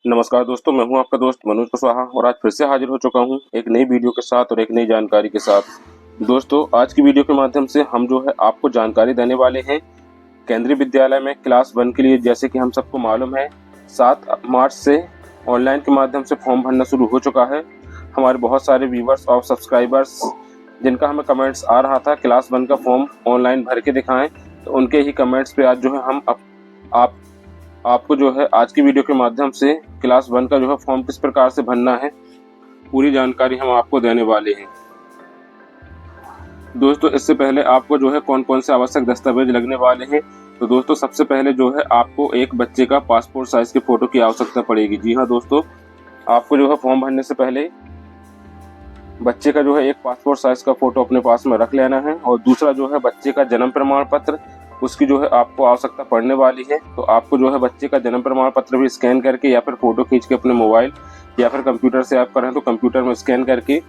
नमस्कार दोस्तों, मैं हूं आपका दोस्त मनोज कुशवाहा और आज फिर से हाजिर हो चुका हूं एक नई वीडियो के साथ और एक नई जानकारी के साथ। दोस्तों, आज की वीडियो के माध्यम से हम जो है आपको जानकारी देने वाले हैं केंद्रीय विद्यालय में क्लास 1 के लिए। जैसे कि हम सबको मालूम है 7 मार्च से ऑनलाइन के माध्यम से फॉर्म भरना शुरू हो चुका है। हमारे बहुत सारे व्यूवर्स और सब्सक्राइबर्स जिनका हमें कमेंट्स आ रहा था क्लास 1 का फॉर्म ऑनलाइन भर के दिखाएं, तो उनके ही कमेंट्स पे आज जो है हम आप आपको जो है आज की वीडियो के माध्यम से क्लास 1 का जो है फॉर्म किस प्रकार से भरना है पूरी जानकारी हम आपको देने वाले हैं। दोस्तों, इससे पहले आपको जो है कौन कौन से आवश्यक दस्तावेज लगने वाले हैं, तो दोस्तों सबसे पहले जो है आपको एक बच्चे का पासपोर्ट साइज की फोटो की आवश्यकता पड़ेगी। जी हाँ दोस्तों, आपको जो है फॉर्म भरने से पहले बच्चे का जो है एक पासपोर्ट साइज का फोटो अपने पास में रख लेना है। और दूसरा जो है बच्चे का जन्म प्रमाण पत्र, उसकी जो है आपको आवश्यकता पड़ने वाली है। तो आपको जो है बच्चे का जन्म प्रमाण पत्र भी स्कैन करके या फिर फोटो खींच के अपने मोबाइल या फिर कंप्यूटर से आप करें तो कंप्यूटर में स्कैन करके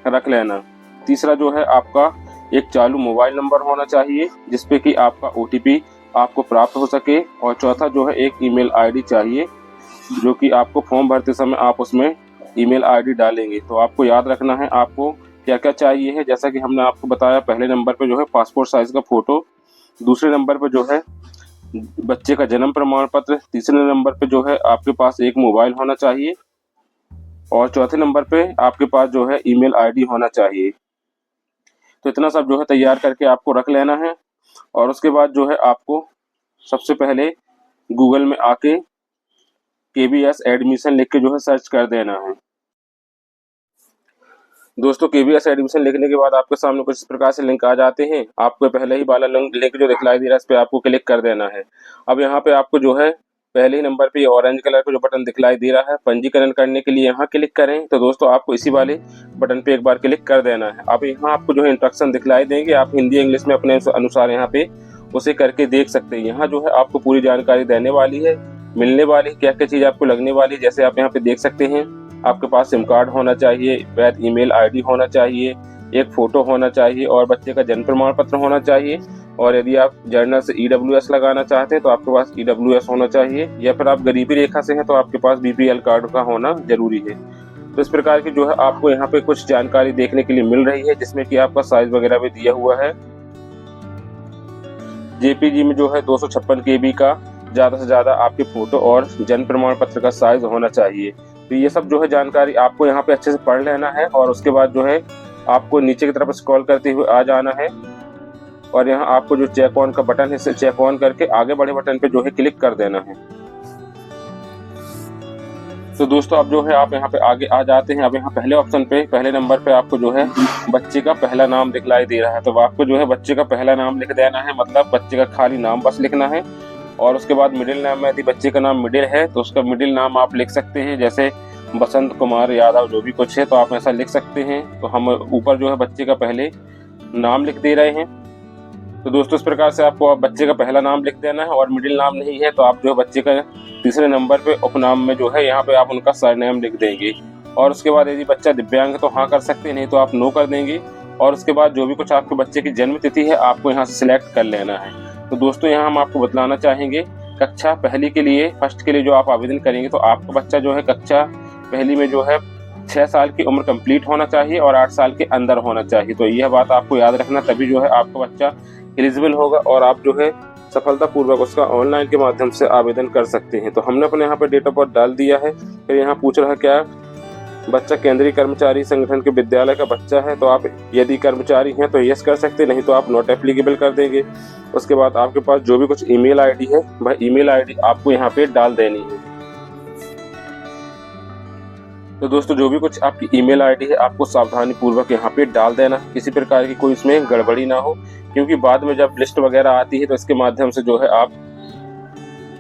रख लेना। तीसरा जो है आपका एक चालू मोबाइल नंबर होना चाहिए जिसपे कि आपका OTP आपको प्राप्त हो सके। और चौथा जो है एक ईमेल ID चाहिए जो कि आपको फॉर्म भरते समय आप उसमें ईमेल ID डालेंगे। तो आपको याद रखना है आपको क्या क्या चाहिए है। जैसा कि हमने आपको बताया, पहले नंबर पे जो है पासपोर्ट साइज का फोटो, दूसरे नंबर पे जो है बच्चे का जन्म प्रमाण पत्र, तीसरे नंबर पे जो है आपके पास एक मोबाइल होना चाहिए और चौथे नंबर पे आपके पास जो है ईमेल ID होना चाहिए। तो इतना सब जो है तैयार करके आपको रख लेना है। और उसके बाद जो है आपको सबसे पहले गूगल में आके KBS एडमिशन लिख के जो है सर्च कर देना है। दोस्तों, KBS एडमिशन लिखने के बाद आपके सामने कुछ इस प्रकार से लिंक आ जाते हैं। आपको पहले ही वाला लिंक जो दिखलाई दे रहा है इस पे आपको क्लिक कर देना है। अब यहाँ पे आपको जो है पहले ही नंबर पे ऑरेंज कलर का जो बटन दिखलाई दे रहा है पंजीकरण करने के लिए, यहाँ क्लिक करें। तो दोस्तों आपको इसी वाले बटन पे एक बार क्लिक कर देना है। अब यहाँ आपको जो है इंस्ट्रक्शन दिखलाई देंगे, आप हिंदी इंग्लिश में अपने अनुसार यहाँ पे उसे करके देख सकते हैं। यहाँ जो है आपको पूरी जानकारी देने वाली है, मिलने वाली क्या क्या चीज़ आपको लगने वाली है। जैसे आप यहाँ पे देख सकते हैं, आपके पास सिम कार्ड होना चाहिए, वैध ईमेल ID होना चाहिए, एक फोटो होना चाहिए और बच्चे का जन्म प्रमाण पत्र होना चाहिए। और यदि आप जर्नल से EWS लगाना चाहते हैं तो आपके पास EWS होना चाहिए, या फिर आप गरीबी रेखा से हैं तो आपके पास BPL कार्ड का होना जरूरी है। तो इस प्रकार की जो है आपको यहाँ पे कुछ जानकारी देखने के लिए मिल रही है जिसमें कि आपका साइज वगैरह भी दिया हुआ है। JPG में जो है 256 KB का ज़्यादा से ज़्यादा आपके फोटो और जन्म प्रमाण पत्र का साइज होना चाहिए। तो ये सब जो है जानकारी आपको यहाँ पे अच्छे से पढ़ लेना है। और उसके बाद जो है आपको नीचे की तरफ स्क्रॉल करते हुए आ जाना है और यहाँ आपको जो चेक ऑन का बटन है इसे चेक ऑन करके आगे बढ़े बटन पे जो है क्लिक कर देना है। तो दोस्तों अब जो है आप यहाँ पे आगे आ जाते हैं। अब यहाँ पहले ऑप्शन पे पहले नंबर पे आपको जो है बच्चे का पहला नाम दिखलाई दे रहा है। तो आपको जो है बच्चे का पहला नाम लिख देना है, मतलब बच्चे का खाली नाम बस लिखना है। और उसके बाद मिडिल नाम में यदि बच्चे का नाम मिडिल है तो उसका मिडिल नाम आप लिख सकते हैं, जैसे बसंत कुमार यादव जो भी कुछ है तो आप ऐसा लिख सकते हैं। तो हम ऊपर जो है बच्चे का पहले नाम लिख दे रहे हैं। तो दोस्तों इस प्रकार से आपको बच्चे का पहला नाम लिख देना है और मिडिल नाम नहीं है तो आप जो है बच्चे का तीसरे नंबर पे उपनाम में जो है यहाँ पे आप उनका सरनेम लिख देंगे। और उसके बाद यदि बच्चा दिव्यांग है तो हाँ कर सकते हैं, नहीं तो आप नो कर देंगे। और उसके बाद जो भी कुछ आपके बच्चे की जन्म तिथि है आपको यहाँ से सिलेक्ट कर लेना है। तो दोस्तों यहाँ हम आपको बतलाना चाहेंगे, कक्षा पहली के लिए फर्स्ट के लिए जो आप आवेदन करेंगे तो आपका बच्चा जो है कक्षा पहली में जो है 6 साल की उम्र कंप्लीट होना चाहिए और 8 साल के अंदर होना चाहिए। तो यह बात आपको याद रखना, तभी जो है आपका बच्चा एलिजिबल होगा और आप जो है सफलतापूर्वक उसका ऑनलाइन के माध्यम से आवेदन कर सकते हैं। तो हमने अपने यहाँ पे डेट ऑफ बर्थ डाल दिया है। फिर यहाँ पूछ रहा है क्या बच्चा केंद्रीय कर्मचारी संगठन के विद्यालय का बच्चा है, तो आप यदि कर्मचारी हैं तो यस कर सकते, नहीं तो आप नॉट एप्लीकेबल कर देंगे। उसके बाद आपके पास जो भी कुछ ईमेल ID है वह ईमेल ID आपको यहाँ पे डाल देनी है। तो दोस्तों जो भी कुछ आपकी ईमेल ID है आपको सावधानी पूर्वक यहाँ पे डाल देना, किसी प्रकार की कोई इसमें गड़बड़ी ना हो, क्योंकि बाद में जब लिस्ट वगैरह आती है तो इसके माध्यम से जो है आप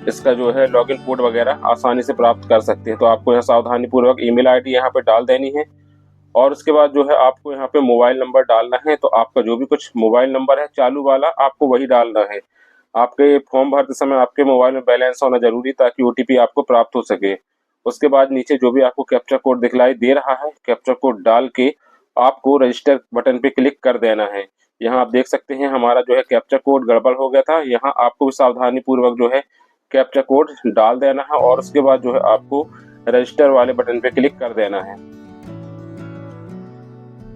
इसका जो है लॉगिन कोड वगैरह आसानी से प्राप्त कर सकते हैं। तो आपको यहाँ सावधानी पूर्वक ईमेल ID यहाँ पे डाल देनी है। और उसके बाद जो है आपको यहाँ पे मोबाइल नंबर डालना है। तो आपका जो भी कुछ मोबाइल नंबर है चालू वाला आपको वही डालना है। आपके फॉर्म भरते समय आपके मोबाइल में बैलेंस होना जरूरी ताकि OTP आपको प्राप्त हो सके। उसके बाद नीचे जो भी आपको कैप्चा कोड दिखलाई दे रहा है, कैप्चा कोड डाल के आपको रजिस्टर बटन पे क्लिक कर देना है। यहाँ आप देख सकते हैं हमारा जो है कैप्चा कोड गड़बड़ हो गया था। यहाँ आपको भी सावधानी पूर्वक जो है कैप्चा कोड डाल देना है और उसके बाद जो है आपको रजिस्टर वाले बटन पे क्लिक कर देना है।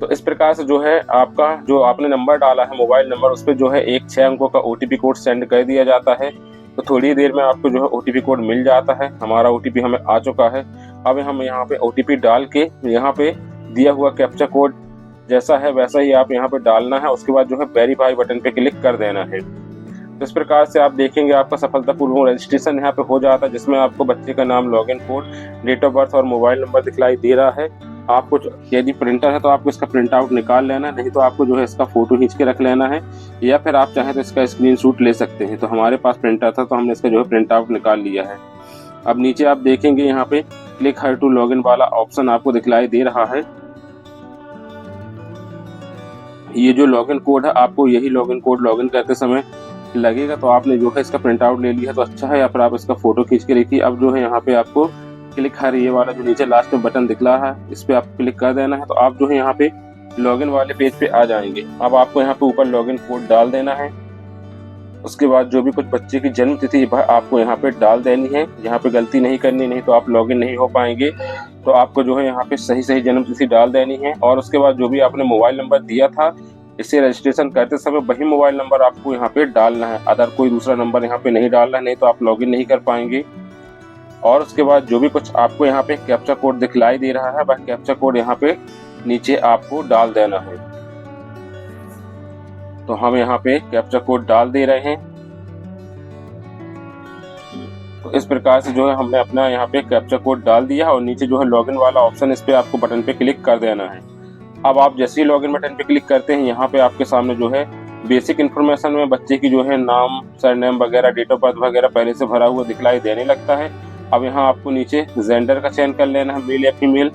तो इस प्रकार से जो है आपका जो आपने नंबर डाला है मोबाइल नंबर, उस पर जो है एक 6 अंकों का OTP कोड सेंड कर दिया जाता है। तो थोड़ी देर में आपको जो है OTP कोड मिल जाता है। हमारा OTP हमें आ चुका है। अब हम यहाँ पे OTP डाल के यहाँ पे दिया हुआ कैप्चा कोड जैसा है वैसा ही आप यहाँ पे डालना है। उसके बाद जो है वेरीफाई बटन पे क्लिक कर देना है। तो इस प्रकार से आप देखेंगे आपका सफलतापूर्वक रजिस्ट्रेशन यहाँ पे हो जाता है, जिसमें आपको बच्चे का नाम, login code, date of birth और मोबाइल नंबर दिखलाई दे रहा है। आपको यदि प्रिंटर है तो आपको इसका प्रिंट आउट निकाल लेना है, नहीं तो आपको जो है इसका फोटो खींच के रख लेना है, या फिर आप चाहें तो इसका स्क्रीनशॉट ले सकते हैं। तो हमारे पास प्रिंटर था तो हमने इसका जो है प्रिंट आउट निकाल लिया है। अब नीचे आप देखेंगे यहाँ पे क्लिक हियर टू लॉगिन वाला ऑप्शन आपको दिखलाई दे रहा है। ये जो लॉगिन कोड है आपको यही लॉगिन कोड लॉगिन करते समय लगेगा। तो आपने जो है इसका प्रिंट आउट ले लिया तो अच्छा है, या फिर आप इसका फोटो खींच के रखिए। अब जो है यहाँ पे आपको क्लिक हियर ये वाला जो नीचे लास्ट में बटन दिख रहा है इस पे आपको क्लिक कर देना है। तो आप जो है यहाँ पे लॉगिन वाले पेज पे आ जाएंगे। अब आपको यहाँ पे ऊपर लॉगिन कोड डाल देना है। उसके बाद जो भी कुछ बच्चे की जन्म तिथि आपको यहाँ पे डाल देनी है। यहाँ पे गलती नहीं करनी, नहीं तो आप लॉगिन नहीं हो पाएंगे। तो आपको जो है यहाँ पे सही जन्म तिथि डाल देनी है। और उसके बाद जो भी आपने मोबाइल नंबर दिया था इसे रजिस्ट्रेशन करते समय वही मोबाइल नंबर आपको यहाँ पे डालना है। अदर कोई दूसरा नंबर यहाँ पे नहीं डालना है, नहीं तो आप लॉगिन नहीं कर पाएंगे। और उसके बाद जो भी कुछ आपको यहाँ पे कैप्चा कोड दिखलाई दे रहा है वह कैप्चा कोड यहाँ पे नीचे आपको डाल देना है। तो हम यहाँ पे कैप्चा कोड डाल दे रहे हैं। तो इस प्रकार से जो है हमने अपना यहाँ पे कैप्चा कोड डाल दिया और नीचे जो है लॉगिन वाला ऑप्शन, इस पे आपको बटन पे क्लिक कर देना है। अब आप जैसे ही लॉगिन बटन पे क्लिक करते हैं यहाँ पे आपके सामने जो है बेसिक इन्फॉर्मेशन में बच्चे की जो है नाम, सरनेम वगैरह, डेट ऑफ बर्थ वगैरह पहले से भरा हुआ दिखलाई देने लगता है। अब यहाँ आपको नीचे जेंडर का चयन कर लेना है, मेल या फीमेल।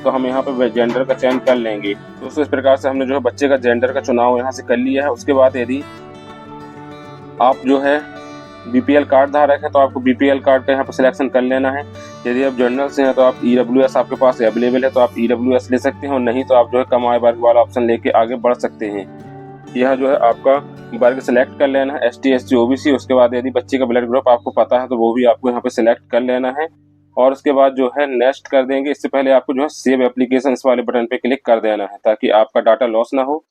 तो हम यहाँ पे जेंडर का चयन कर लेंगे। तो इस प्रकार से हमने जो है बच्चे का जेंडर का चुनाव यहाँ से कर लिया है। उसके बाद यदि आप जो है BPL कार्ड धारक है तो आपको BPL कार्ड का यहाँ पर सिलेक्शन कर लेना है। यदि आप जनरल से हैं तो आप EWS आपके पास अवेलेबल है तो आप EWS ले सकते हैं, और नहीं तो आप जो है कम आय वर्ग वाला ऑप्शन लेके आगे बढ़ सकते हैं। यह जो है आपका वर्ग सिलेक्ट कर लेना है, ST SC OBC। उसके बाद यदि बच्चे का ब्लड ग्रुप आपको पता है तो वो भी आपको यहाँ पे सिलेक्ट कर लेना है। और उसके बाद जो है नेक्स्ट कर देंगे। इससे पहले आपको जो है सेव एप्लीकेशन वाले बटन पे क्लिक कर देना है ताकि आपका डाटा लॉस ना हो।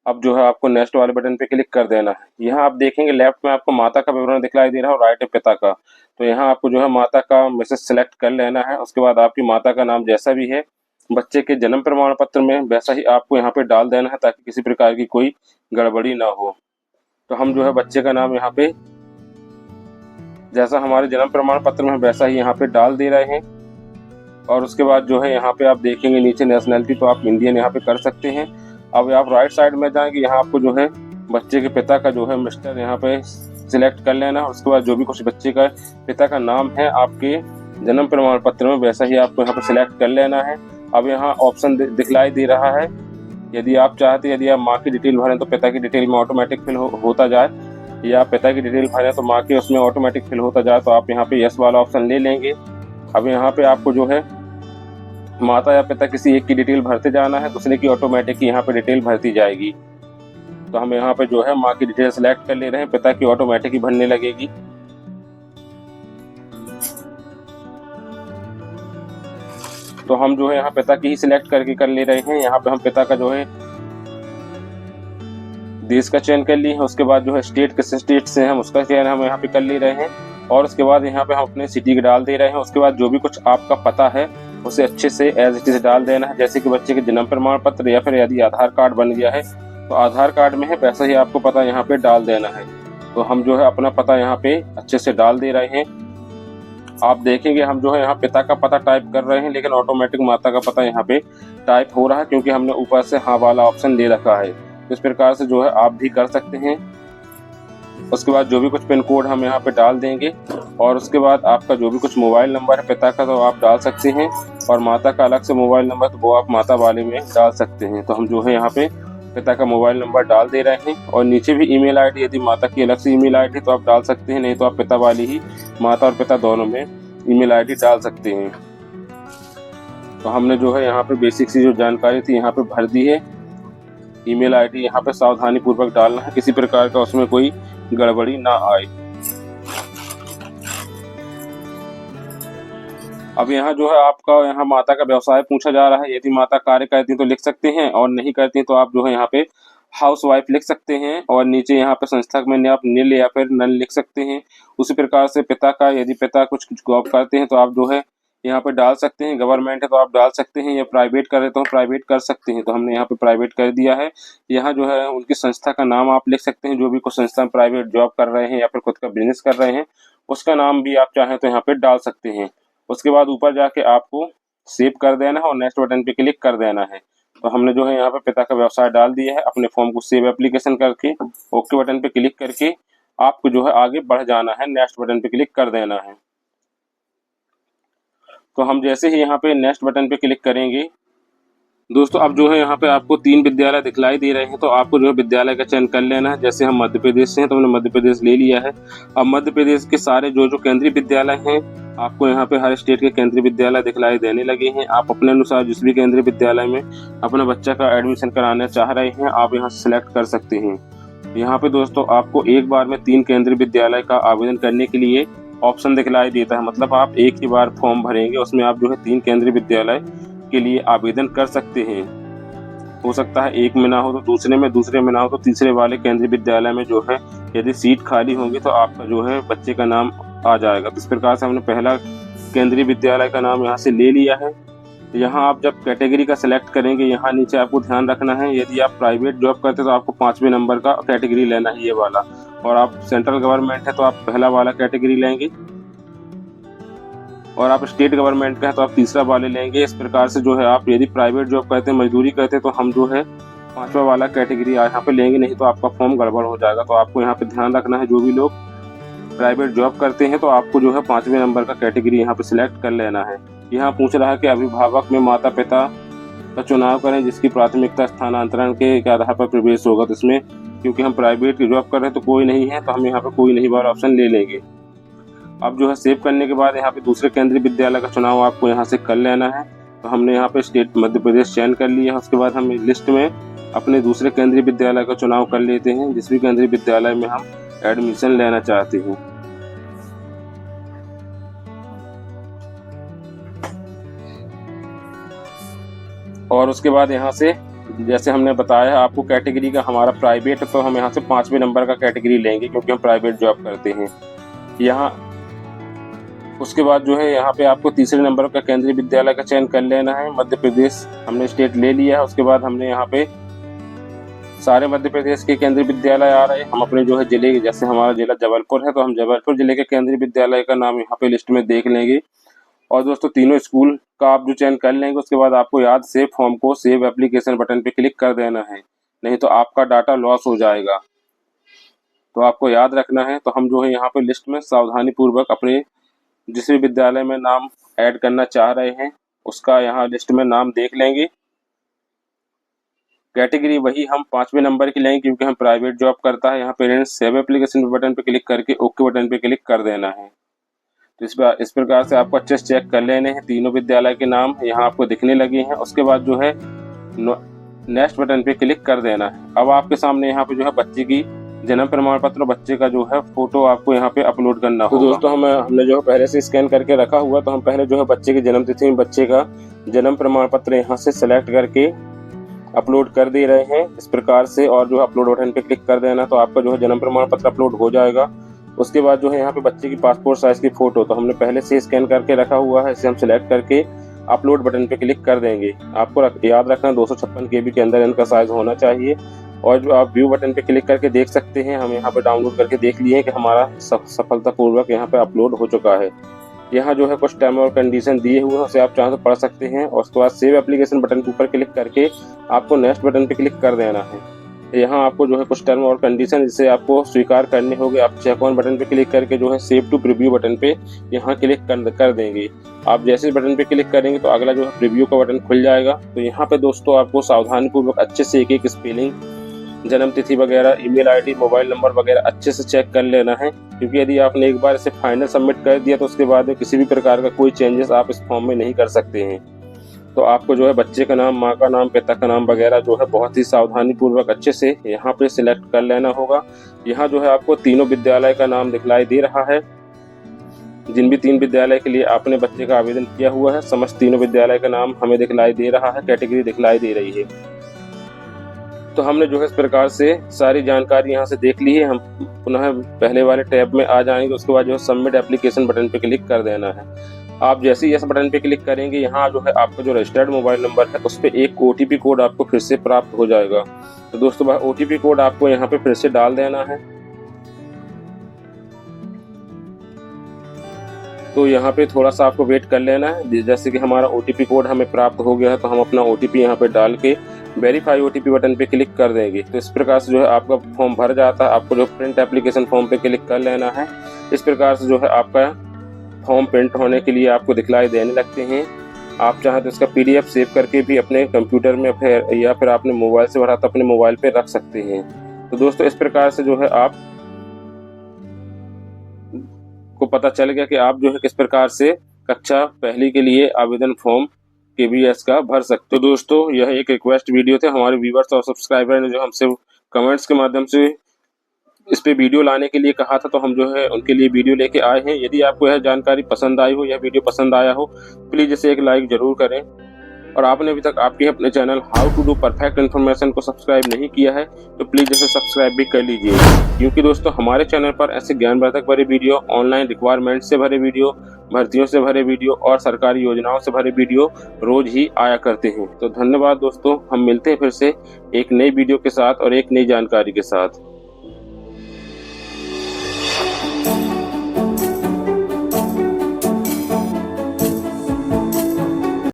अब जो है आपको नेक्स्ट वाले बटन पे क्लिक कर देना है। यहाँ आप देखेंगे लेफ्ट में आपको माता का विवरण दिखलाई दे रहा है और राइट है पिता का। तो यहाँ आपको जो है माता का मैसेज सेलेक्ट कर लेना है। उसके बाद आपकी माता का नाम जैसा भी है बच्चे के जन्म प्रमाण पत्र में वैसा ही आपको यहाँ पे डाल देना है ताकि किसी प्रकार की कोई गड़बड़ी ना हो। तो हम जो है बच्चे का नाम यहाँ पे जैसा हमारे जन्म प्रमाण पत्र में वैसा ही यहाँ पे डाल दे रहे हैं। और उसके बाद जो है यहाँ पे आप देखेंगे नीचे नेशनलिटी, तो आप इंडियन यहाँ पे कर सकते हैं। अब आप राइट साइड में जाएंगे, यहाँ आपको जो है बच्चे के पिता का जो है मिस्टर यहाँ पे सिलेक्ट कर लेना है। उसके बाद जो भी कुछ बच्चे का पिता का नाम है आपके जन्म प्रमाण पत्र में वैसा ही आपको यहाँ पे सिलेक्ट कर लेना है। अब यहाँ ऑप्शन दिखलाई दे रहा है, यदि आप चाहते हैं यदि आप माँ की डिटेल भरें तो पिता की डिटेल में ऑटोमेटिक फिल होता जाए, या पिता की डिटेल भरें तो माँ की उसमें ऑटोमेटिक फिल होता जाए, तो आप यहाँ पे यस वाला ऑप्शन ले लेंगे। अब यहाँ पे आपको जो है माता या पिता किसी एक की डिटेल भरते जाना है, दूसरे की ऑटोमेटिक यहाँ पे डिटेल भरती जाएगी। तो हम यहाँ पे जो है माँ की डिटेल सेलेक्ट कर ले रहे हैं, पिता की ऑटोमेटिक ही भरने लगेगी। तो हम जो है यहाँ पिता की ही सिलेक्ट करके कर ले रहे हैं। यहाँ पे हम पिता का जो है देश का चयन कर लिए हैं। उसके बाद जो है स्टेट, किस स्टेट से हम उसका चयन हम यहाँ पे कर ले रहे हैं। और उसके बाद यहाँ पे हम अपने सिटी डाल दे रहे हैं। उसके बाद जो भी कुछ आपका पता है उसे अच्छे से एज इट इज डाल देना है, जैसे कि बच्चे के जन्म प्रमाण पत्र या फिर यदि आधार कार्ड बन गया है तो आधार कार्ड में है वैसा ही आपको पता यहाँ पे डाल देना है। तो हम जो है अपना पता यहाँ पे अच्छे से डाल दे रहे हैं। आप देखेंगे हम जो है यहाँ पिता का पता टाइप कर रहे हैं, लेकिन ऑटोमेटिक माता का पता यहाँ पे टाइप हो रहा है क्योंकि हमने ऊपर से हाँ वाला ऑप्शन ले रखा है। इस प्रकार से जो है आप भी कर सकते हैं। उसके बाद जो भी कुछ पिन कोड हम यहाँ पे डाल देंगे, और उसके बाद आपका जो भी कुछ मोबाइल नंबर है पिता का तो आप डाल सकते हैं, और माता का अलग से मोबाइल नंबर तो वो आप माता वाले में डाल सकते हैं। तो हम जो है यहाँ पे पिता का मोबाइल नंबर डाल दे रहे हैं। और नीचे भी ईमेल आईडी, यदि माता की अलग से ईमेल आईडी तो आप डाल सकते हैं, नहीं तो आप पिता वाली ही माता और पिता दोनों में ईमेल आईडी डाल सकते हैं। तो हमने जो है यहाँ पे बेसिक सी जो जानकारी थी यहाँ पे भर दी है। ईमेल आईडी यहाँ पे सावधानी पूर्वक डालना है, किसी प्रकार का उसमें कोई गड़बड़ी ना आए। अब यहाँ जो है आपका यहाँ माता का व्यवसाय पूछा जा रहा है। यदि माता कार्य करती हैं तो लिख सकते हैं, और नहीं करती हैं तो आप जो है यहाँ पे हाउस वाइफ लिख सकते हैं, और नीचे यहाँ पे संस्था में आप नील या फिर नल लिख सकते हैं। उसी प्रकार से पिता का, यदि पिता कुछ जॉब करते हैं तो आप जो है यहाँ पे डाल सकते हैं। गवर्नमेंट है तो आप डाल सकते हैं, या प्राइवेट कर रहे तो प्राइवेट कर सकते हैं। तो हमने यहाँ पे प्राइवेट कर दिया है। यहाँ जो है उनकी संस्था का नाम आप लिख सकते हैं, जो भी कुछ संस्था में प्राइवेट जॉब कर रहे हैं या फिर खुद का बिजनेस कर रहे हैं, उसका नाम भी आप चाहें तो यहाँ पे डाल सकते हैं। उसके बाद ऊपर जाके आपको सेव कर देना है और नेक्स्ट बटन पे क्लिक कर देना है। तो हमने जो है यहाँ पे पिता का व्यवसाय डाल दिया है। अपने फॉर्म को सेव एप्लीकेशन करके ओके बटन पे क्लिक करके आपको जो है आगे बढ़ जाना है, नेक्स्ट बटन पे क्लिक कर देना है। तो हम जैसे ही यहाँ पे नेक्स्ट बटन पे क्लिक करेंगे दोस्तों, अब जो है यहाँ पे आपको 3 विद्यालय दिखलाई दे रहे हैं। तो आपको जो है विद्यालय का चयन कर लेना है। जैसे हम मध्य प्रदेश से हैं तो हमने मध्य प्रदेश ले लिया है। अब मध्य प्रदेश के सारे जो केंद्रीय विद्यालय हैं, आपको यहाँ पे हर स्टेट के केंद्रीय विद्यालय दिखलाई देने लगे हैं। आप अपने अनुसार जिस भी केंद्रीय विद्यालय में अपना बच्चा का एडमिशन कराना चाह रहे हैं, आप यहाँ सेलेक्ट कर सकते हैं। यहाँ पे दोस्तों आपको एक बार में 3 केंद्रीय विद्यालय का आवेदन करने के लिए ऑप्शन दिखलाई देता है। मतलब आप एक ही बार फॉर्म भरेंगे, उसमें आप जो है 3 केंद्रीय विद्यालय के लिए आवेदन कर सकते हैं। हो सकता है एक में ना हो तो दूसरे में, दूसरे में ना हो तो तीसरे वाले केंद्रीय विद्यालय में जो है यदि सीट खाली होगी तो आपका जो है बच्चे का नाम आ जाएगा। तो इस प्रकार से हमने पहला केंद्रीय विद्यालय का नाम यहाँ से ले लिया है। यहाँ आप जब कैटेगरी का सिलेक्ट करेंगे, यहाँ नीचे आपको ध्यान रखना है, यदि आप प्राइवेट जॉब करते हैं तो आपको 5वें नंबर का कैटेगरी लेना है, ये वाला। और आप सेंट्रल गवर्नमेंट है तो आप पहला वाला कैटेगरी लेंगे, और आप स्टेट गवर्नमेंट का है तो आप तीसरा वाले लेंगे। इस प्रकार से जो है आप यदि प्राइवेट जॉब करते हैं, मजदूरी करते हैं, तो हम जो है 5वां वाला कैटेगरी यहाँ पे लेंगे, नहीं तो आपका फॉर्म गड़बड़ हो जाएगा। तो आपको यहाँ पे ध्यान रखना है, जो भी लोग प्राइवेट जॉब करते हैं तो आपको जो है 5वें नंबर का कैटेगरी यहाँ पे सिलेक्ट कर लेना है। यहाँ पूछ रहा है कि अभिभावक में माता पिता का चुनाव करें जिसकी प्राथमिकता स्थानांतरण के आधार पर प्रवेश होगा। तो इसमें क्योंकि हम प्राइवेट की जॉब कर रहे हैं तो कोई नहीं है, तो हम यहाँ पे कोई नहीं वाला ऑप्शन ले लेंगे। अब जो है सेव करने के बाद यहाँ पे दूसरे केंद्रीय विद्यालय का चुनाव आपको यहाँ से कर लेना है। तो हमने यहाँ पे स्टेट मध्य प्रदेश चयन कर लिया है। उसके बाद हम लिस्ट में अपने दूसरे केंद्रीय विद्यालय का चुनाव कर लेते हैं, जिस भी केंद्रीय विद्यालय में हम एडमिशन लेना चाहते हैं। और उसके बाद यहाँ से जैसे हमने बताया आपको कैटेगरी का हमारा प्राइवेट है, तो हम यहाँ से 5वें नंबर का कैटेगरी लेंगे क्योंकि हम प्राइवेट जॉब करते हैं यहाँ। उसके बाद जो है यहाँ पे आपको तीसरे नंबर का केंद्रीय विद्यालय का चयन कर लेना है। मध्य प्रदेश हमने स्टेट ले लिया है। उसके बाद हमने यहाँ पे सारे मध्य प्रदेश के केंद्रीय विद्यालय आ रहे हैं। हम अपने जो है जिले, जैसे हमारा जिला जबलपुर है तो हम जबलपुर जिले के केंद्रीय विद्यालय का नाम यहाँ पे लिस्ट में देख लेंगे। और दोस्तों तीनों स्कूल का आप जो चयन कर लेंगे, उसके बाद आपको याद सेव फॉर्म को सेव एप्लीकेशन बटन पे क्लिक कर देना है, नहीं तो आपका डाटा लॉस हो जाएगा। तो आपको याद रखना है। तो हम जो है यहाँ पे लिस्ट में सावधानी पूर्वक अपने जिस भी विद्यालय में नाम ऐड करना चाह रहे हैं उसका यहाँ लिस्ट में नाम देख लेंगे। कैटेगरी वही हम 5वें नंबर की लेंगे क्योंकि हम प्राइवेट जॉब करता है। यहाँ पेरेंट्स सेव एप्लीकेशन बटन पे क्लिक करके ओके बटन पे क्लिक कर देना है। तो इस प्रकार से आपको अच्छे से चेक कर लेने हैं। तीनों विद्यालय के नाम यहाँ आपको दिखने लगे हैं। उसके बाद जो है नेक्स्ट बटन पे क्लिक कर देना है। अब आपके सामने यहाँ पे जो है बच्चे की जन्म प्रमाण पत्र, बच्चे का जो है फोटो आपको यहाँ पे अपलोड करना होगा। तो दोस्तों हमने जो है पहले से स्कैन करके रखा हुआ, तो हम पहले जो है बच्चे की जन्म तिथि में बच्चे का जन्म प्रमाण पत्र यहाँ से सेलेक्ट करके अपलोड कर दे रहे हैं इस प्रकार से। और जो है अपलोड बटन पे क्लिक कर देना, तो आपका जो है जन्म प्रमाण पत्र अपलोड हो जाएगा। उसके बाद जो है यहाँ पे बच्चे की पासपोर्ट साइज की फोटो तो हमने पहले से स्कैन करके रखा हुआ है, इसे हम सिलेक्ट करके अपलोड बटन पे क्लिक कर देंगे। आपको याद रखना 256 KB के अंदर इनका साइज होना चाहिए। और जो आप व्यू बटन पे क्लिक करके देख सकते हैं, हम यहाँ पे डाउनलोड करके देख लिए कि हमारा सफलतापूर्वक यहाँ पे अपलोड हो चुका है। यहाँ जो है कुछ टर्म और कंडीशन दिए हुए हैं, उसे आप चाहें तो पढ़ सकते हैं। और उसके बाद सेव एप्लीकेशन बटन के ऊपर क्लिक करके आपको नेक्स्ट बटन पे क्लिक कर देना है। यहाँ आपको जो है कुछ टर्म और कंडीशन जिसे आपको स्वीकार करने होंगे। आप चेक ऑन बटन पे क्लिक करके जो है सेव टू प्रीव्यू बटन पे यहाँ क्लिक कर देंगे। आप जैसे बटन पे क्लिक करेंगे तो अगला जो है प्रीव्यू का बटन खुल जाएगा। तो यहाँ पे दोस्तों आपको सावधानी पूर्वक अच्छे से एक एक स्पेलिंग, जन्म तिथि वगैरह, ईमेल आईडी, मोबाइल नंबर वगैरह अच्छे से चेक कर लेना है, क्योंकि यदि आपने एक बार इसे फाइनल सबमिट कर दिया तो उसके बाद में किसी भी प्रकार का कोई चेंजेस आप इस फॉर्म में नहीं कर सकते हैं। तो आपको जो है बच्चे का नाम, माँ का नाम, पिता का नाम वगैरह जो है बहुत ही सावधानी पूर्वक अच्छे से यहाँ पे सिलेक्ट कर लेना होगा। यहाँ जो है आपको तीनों विद्यालय का नाम दिखलाई दे रहा है। जिन भी 3 विद्यालय के लिए आपने बच्चे का आवेदन किया हुआ है, समस्त तीनों विद्यालय का नाम हमें दिखलाई दे रहा है, कैटेगरी दिखलाई दे रही है। तो हमने जो है इस प्रकार से सारी जानकारी यहाँ से देख ली है। हम पुनः पहले वाले टैब में आ जाएंगे, उसके बाद जो है सबमिट एप्लीकेशन बटन पे क्लिक कर देना है। आप जैसे ही इस बटन पे क्लिक करेंगे, यहाँ जो है आपका जो रजिस्टर्ड मोबाइल नंबर है उस पर एक OTP कोड आपको फिर से प्राप्त हो जाएगा। तो दोस्तों वह OTP कोड आपको यहाँ पे फिर से डाल देना है। तो यहाँ पे थोड़ा सा आपको वेट कर लेना है। जैसे कि हमारा OTP कोड हमें प्राप्त हो गया है, तो हम अपना OTP यहाँ पे डाल के वेरीफाई OTP बटन पे क्लिक कर देंगे। तो इस प्रकार से जो है आपका फॉर्म भर जाता है। आपको जो प्रिंट एप्लीकेशन फॉर्म पे क्लिक कर लेना है। इस प्रकार से जो है आपका फॉर्म प्रिंट होने के लिए आपको दिखलाई देने लगते हैं। आप चाहें तो इसका PDF सेव करके भी अपने कंप्यूटर में या फिर आपने मोबाइल से भरा तो अपने मोबाइल पे रख सकते हैं। तो दोस्तों इस प्रकार से जो है आप को पता चल गया कि आप जो है किस प्रकार से कक्षा पहली के लिए आवेदन फॉर्म KVS का भर सकते हो। तो दोस्तों यह एक रिक्वेस्ट वीडियो थे। हमारे व्यूवर्स और सब्सक्राइबर ने जो हमसे कमेंट्स के माध्यम से इस पे वीडियो लाने के लिए कहा था, तो हम जो है उनके लिए वीडियो लेके आए हैं। यदि आपको यह जानकारी पसंद आई हो, यह वीडियो पसंद आया हो, प्लीज इसे एक लाइक जरूर करें। और आपने अभी तक आपके अपने channel how to do perfect information को सब्सक्राइब नहीं किया है तो प्लीज इसे सब्सक्राइब भी कर लीजिए, क्योंकि दोस्तों हमारे चैनल पर ऐसे ज्ञानवर्धक भरे वीडियो, ऑनलाइन रिक्वायरमेंट से भरे वीडियो, भर्तियों से भरे वीडियो और सरकारी योजनाओं से भरे वीडियो रोज ही आया करते हैं। तो धन्यवाद दोस्तों, हम मिलते हैं फिर से एक नई वीडियो के साथ और एक नई जानकारी के साथ।